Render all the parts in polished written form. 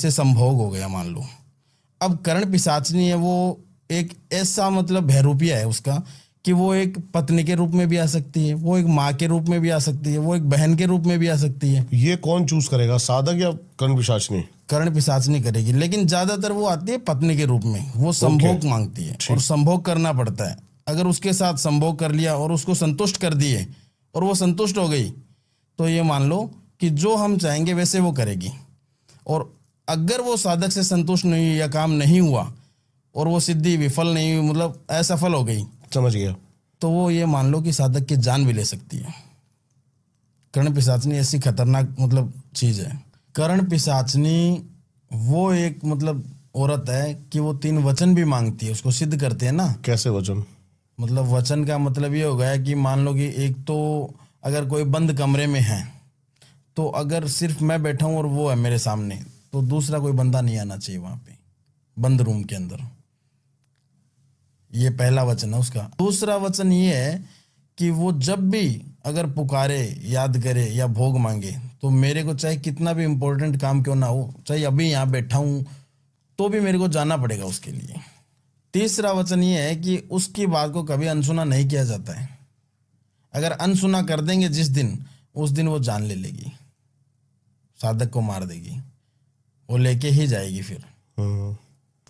जैसे संभोग हो गया मान लो। अब करण पिशाचनी है वो एक ऐसा मतलब भैरूपिया है उसका कि वो एक पत्नी के रूप में भी आ सकती है, वो एक माँ के रूप में भी आ सकती है, वो एक बहन के रूप में भी आ सकती है। ये कौन चूज करेगा, साधक या कर्ण पिशाचनी? कर्ण पिशाचनी करेगी, लेकिन ज्यादातर वो आती है पत्नी के रूप में, वो संभोग मांगती है और संभोग करना पड़ता है। अगर उसके साथ संभोग कर लिया और उसको संतुष्ट कर दिए और वो संतुष्ट हो गई तो ये मान लो कि जो हम चाहेंगे वैसे वो करेगी। और अगर वो साधक से संतुष्ट नहीं हुई या काम नहीं हुआ और वो सिद्धि विफल नहीं हुई, मतलब असफल हो गई, समझ गया, तो वो ये मान लो कि साधक की जान भी ले सकती है। कर्ण पिशाचनी ऐसी खतरनाक मतलब चीज है। कर्ण पिशाचनी वो एक मतलब औरत है कि वो 3 वचन भी मांगती है, उसको सिद्ध करते हैं ना। कैसे वचन? मतलब वचन का मतलब ये हो गया कि मान लो कि एक तो अगर कोई बंद कमरे में है तो अगर सिर्फ मैं बैठा हूँ और वो है मेरे सामने तो दूसरा कोई बंदा नहीं आना चाहिए वहां पे बंद रूम के अंदर। ये पहला वचन है उसका। दूसरा वचन ये है कि वो जब भी अगर पुकारे, याद करे या भोग मांगे तो मेरे को चाहे कितना भी इंपॉर्टेंट काम क्यों ना हो, चाहे अभी यहाँ बैठा हूं तो भी मेरे को जाना पड़ेगा उसके लिए। तीसरा वचन ये है कि उसकी बात को कभी अनसुना नहीं किया जाता है। अगर अनसुना कर देंगे जिस दिन, उस दिन वो जान ले लेगी, साधक को मार देगी, वो लेके ही जाएगी फिर।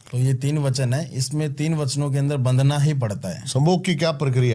तो ये 3 वचन है, इसमें 3 वचनों के अंदर बंधना ही पड़ता है। संभोग की क्या प्रक्रिया?